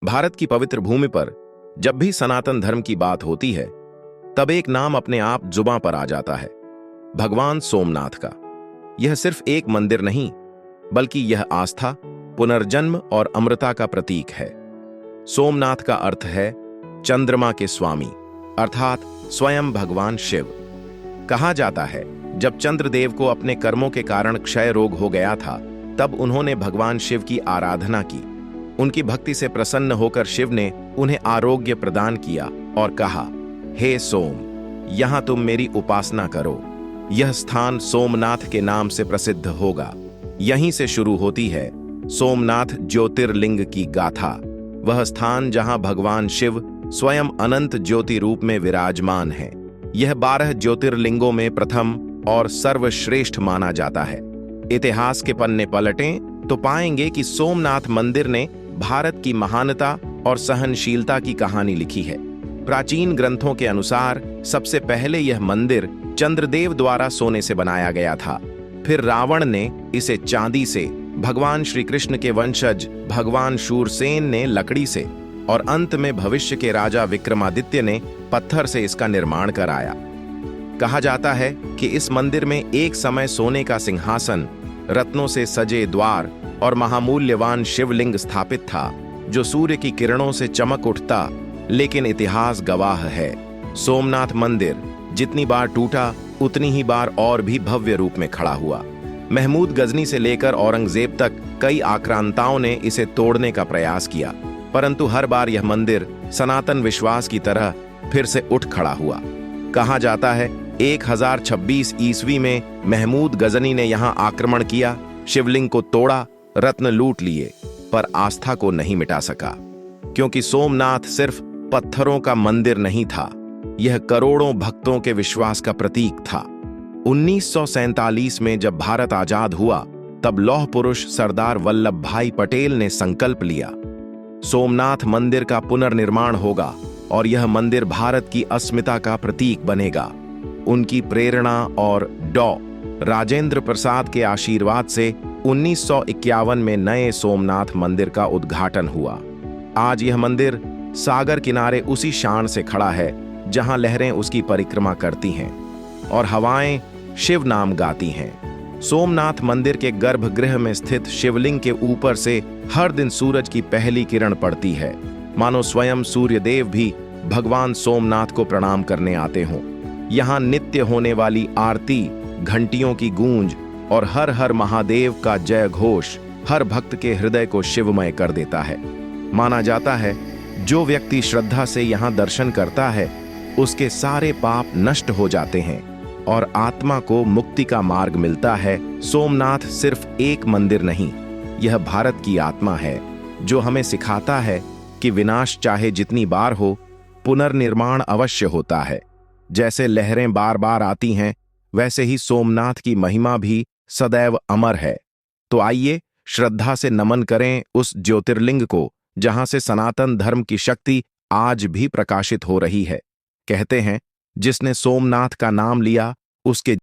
भारत की पवित्र भूमि पर जब भी सनातन धर्म की बात होती है तब एक नाम अपने आप जुबां पर आ जाता है, भगवान सोमनाथ का। यह सिर्फ एक मंदिर नहीं बल्कि यह आस्था, पुनर्जन्म और अमृता का प्रतीक है। सोमनाथ का अर्थ है चंद्रमा के स्वामी, अर्थात स्वयं भगवान शिव। कहा जाता है जब चंद्रदेव को अपने कर्मों के कारण क्षय रोग हो गया था तब उन्होंने भगवान शिव की आराधना की। उनकी भक्ति से प्रसन्न होकर शिव ने उन्हें आरोग्य प्रदान किया और कहा, हे सोम, यहां तुम मेरी उपासना करो। यह स्थान सोमनाथ के नाम से प्रसिद्ध होगा। यहीं से शुरू होती है सोमनाथ ज्योतिर्लिंग की गाथा, वह स्थान जहां भगवान शिव स्वयं अनंत ज्योति रूप में विराजमान है। यह 12 ज्योतिर्लिंगों में प्रथम और सर्वश्रेष्ठ माना जाता है। इतिहास के पन्ने पलटें तो पाएंगे कि सोमनाथ मंदिर ने भारत की महानता और सहनशीलता की कहानी लिखी है। प्राचीन ग्रंथों के अनुसार सबसे पहले यह मंदिर चंद्रदेव द्वारा सोने से बनाया गया था। फिर रावण ने इसे चांदी से, भगवान श्री कृष्ण के वंशज भगवान शूरसेन ने लकड़ी से और अंत में भविष्य के राजा विक्रमादित्य ने पत्थर से इसका निर्माण कराया। कहा जाता है कि इस मंदिर में एक समय सोने का सिंहासन, रत्नों से सजे द्वार और महामूल्यवान शिवलिंग स्थापित था जो सूर्य की किरणों से चमक उठता। लेकिन इतिहास गवाह है, सोमनाथ मंदिर जितनी बार टूटा उतनी ही बार और भी भव्य रूप में खड़ा हुआ। महमूद गजनी से लेकर औरंगजेब तक कई आक्रांताओं ने इसे तोड़ने का प्रयास किया, परंतु हर बार यह मंदिर सनातन विश्वास की तरह फिर से उठ खड़ा हुआ। कहा जाता है 1026 ईस्वी में महमूद गजनी ने यहां आक्रमण किया, शिवलिंग को तोड़ा, रत्न लूट लिए, पर आस्था को नहीं मिटा सका, क्योंकि सोमनाथ सिर्फ पत्थरों का मंदिर नहीं था, यह करोड़ों भक्तों के विश्वास का प्रतीक था। 1947 में जब भारत आजाद हुआ तब लौह पुरुष सरदार वल्लभ भाई पटेल ने संकल्प लिया, सोमनाथ मंदिर का पुनर्निर्माण होगा और यह मंदिर भारत की अस्मिता का प्रतीक बनेगा। उनकी प्रेरणा और डॉ. राजेंद्र प्रसाद के आशीर्वाद से 1951 में नए सोमनाथ मंदिर का उद्घाटन हुआ। आज यह मंदिर सागर किनारे उसी शान से खड़ा है जहां लहरें उसकी परिक्रमा करती हैं और हवाएं शिव नाम गाती हैं। सोमनाथ मंदिर के गर्भगृह में स्थित शिवलिंग के ऊपर से हर दिन सूरज की पहली किरण पड़ती है, मानो स्वयं सूर्यदेव भी भगवान सोमनाथ को प्रणाम करने आते हों। यहाँ नित्य होने वाली आरती, घंटियों की गूंज और हर हर महादेव का जय घोष हर भक्त के हृदय को शिवमय कर देता है। माना जाता है जो व्यक्ति श्रद्धा से यहाँ दर्शन करता है उसके सारे पाप नष्ट हो जाते हैं और आत्मा को मुक्ति का मार्ग मिलता है। सोमनाथ सिर्फ एक मंदिर नहीं, यह भारत की आत्मा है जो हमें सिखाता है कि विनाश चाहे जितनी बार हो, पुनर्निर्माण अवश्य होता है। जैसे लहरें बार बार आती हैं, वैसे ही सोमनाथ की महिमा भी सदैव अमर है। तो आइए श्रद्धा से नमन करें उस ज्योतिर्लिंग को जहां से सनातन धर्म की शक्ति आज भी प्रकाशित हो रही है। कहते हैं जिसने सोमनाथ का नाम लिया उसके